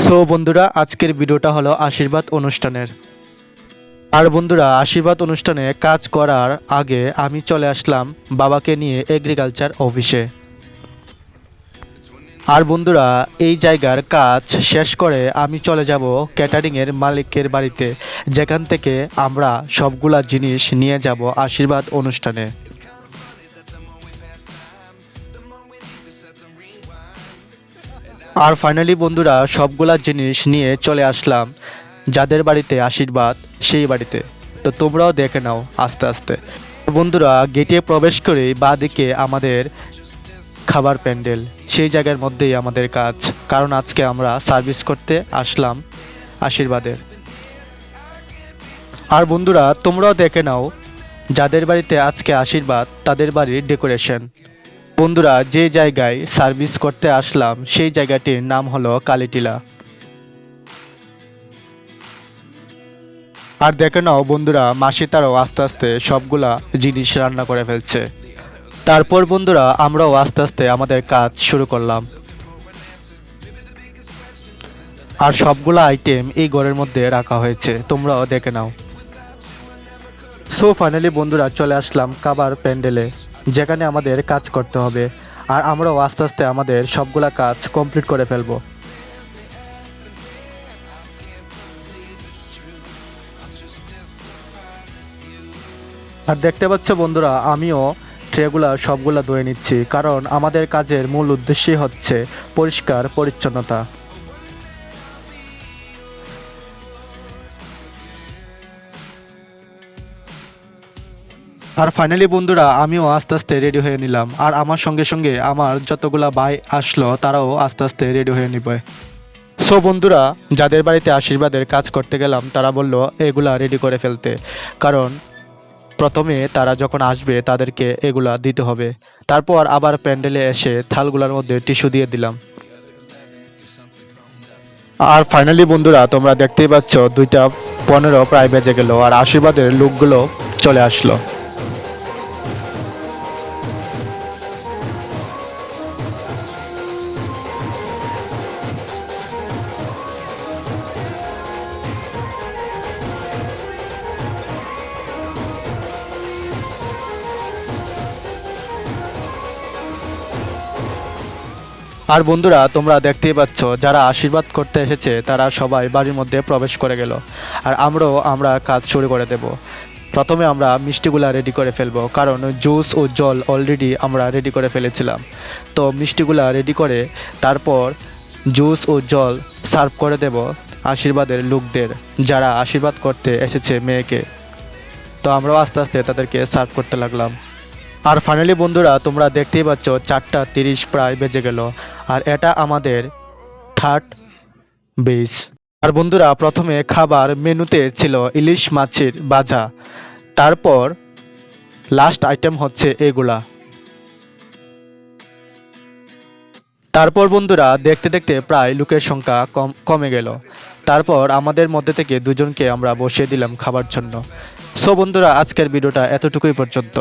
So বন্ধুরা, আজকের ভিডিওটা হলো আশীর্বাদ অনুষ্ঠানের। আর বন্ধুরা, আশীর্বাদ অনুষ্ঠানে কাজ করার আগে আমি চলে আসলাম বাবাকে নিয়ে এগ্রিকালচার অফিসে। আর বন্ধুরা, এই জায়গার কাজ শেষ করে আমি চলে যাব ক্যাটারিংয়ের মালিকের বাড়িতে, যেখান থেকে আমরা সবগুলা জিনিস নিয়ে যাব আশীর্বাদ অনুষ্ঠানে। আর ফাইনালি বন্ধুরা, সবগুলা জিনিস নিয়ে চলে আসলাম যাদের বাড়িতে আশীর্বাদ সেই বাড়িতে। তো তোমরাও দেখে নাও আস্তে আস্তে। বন্ধুরা, গেটে প্রবেশ করেই বাঁদিকে আমাদের খাবার প্যান্ডেল, সেই জায়গার মধ্যেই আমাদের কাজ, কারণ আজকে আমরা সার্ভিস করতে আসলাম আশীর্বাদের। আর বন্ধুরা, তোমরাও দেখে নাও যাদের বাড়িতে আজকে আশীর্বাদ তাদের বাড়ির ডেকোরেশন। বন্ধুরা, যে জায়গায় সার্ভিস করতে আসলাম সেই জায়গাটির নাম হলো কালীটিলা। আর দেখে নাও বন্ধুরা, মাসি তারাও আস্তে আস্তে সবগুলা জিনিস রান্না করে ফেলছে। তারপর বন্ধুরা, আমরাও আস্তে আস্তে আমাদের কাজ শুরু করলাম। আর সবগুলা আইটেম এই ঘরের মধ্যে রাখা হয়েছে, তোমরাও দেখে নাও। সো ফাইনালি বন্ধুরা, চলে আসলাম খাবার প্যান্ডেলে, যেখানে আমাদের কাজ করতে হবে। আর আমরাও আস্তে আস্তে আমাদের সবগুলা কাজ কমপ্লিট করে ফেলবো। আর দেখতে পাচ্ছ বন্ধুরা, আমিও ট্রেগুলা সবগুলা ধুয়ে নিচ্ছি, কারণ আমাদের কাজের মূল উদ্দেশ্যই হচ্ছে পরিষ্কার পরিচ্ছন্নতা। আর ফাইনালি বন্ধুরা, আমিও আস্তে আস্তে রেডি হয়ে নিলাম। আর আমার সঙ্গে সঙ্গে আমার যতগুলা ভাই আসলো তারাও আস্তে আস্তে রেডি হয়ে নিবে। সো বন্ধুরা, যাদের বাড়িতে আশীর্বাদের কাজ করতে গেলাম তারা বলল এগুলা রেডি করে ফেলতে, কারণ প্রথমে তারা যখন আসবে তাদেরকে এগুলা দিতে হবে। তারপর আবার প্যান্ডেলে এসে থালগুলোর মধ্যে টিস্যু দিয়ে দিলাম। আর ফাইনালি বন্ধুরা, তোমরা দেখতেই পাচ্ছ 2:15 প্রায় বেজে গেল, আর আশীর্বাদের লোকগুলো চলে আসলো। আর বন্ধুরা, তোমরা দেখতেই পাচ্ছ যারা আশীর্বাদ করতে এসেছে তারা সবাই বাড়ির মধ্যে প্রবেশ করে গেল। আর আমরা কাজ শুরু করে দেব। প্রথমে আমরা মিষ্টিগুলা রেডি করে ফেলবো, কারণ জুস ও জল অলরেডি আমরা রেডি করে ফেলেছিলাম। তো মিষ্টিগুলা রেডি করে তারপর জুস ও জল সার্ভ করে দেব আশীর্বাদের লোকদের, যারা আশীর্বাদ করতে এসেছে মেয়েকে। তো আমরাও আস্তে আস্তে তাদেরকে সার্ভ করতে লাগলাম। আর ফাইনালি বন্ধুরা, তোমরা দেখতেই পাচ্ছ 4:30 প্রায় বেজে গেল, আর এটা আমাদের থার্ড বেস। আর বন্ধুরা, প্রথমে খাবার মেনুতে ছিল ইলিশ মাছের ভাজা, তারপর লাস্ট আইটেম হচ্ছে এগুলা। তারপর বন্ধুরা, দেখতে দেখতে প্রায় লোকের সংখ্যা কমে গেল। তারপর আমাদের মধ্যে থেকে দুজনকে আমরা বসিয়ে দিলাম খাবার জন্য। সো বন্ধুরা, আজকের ভিডিওটা এতটুকুই পর্যন্ত।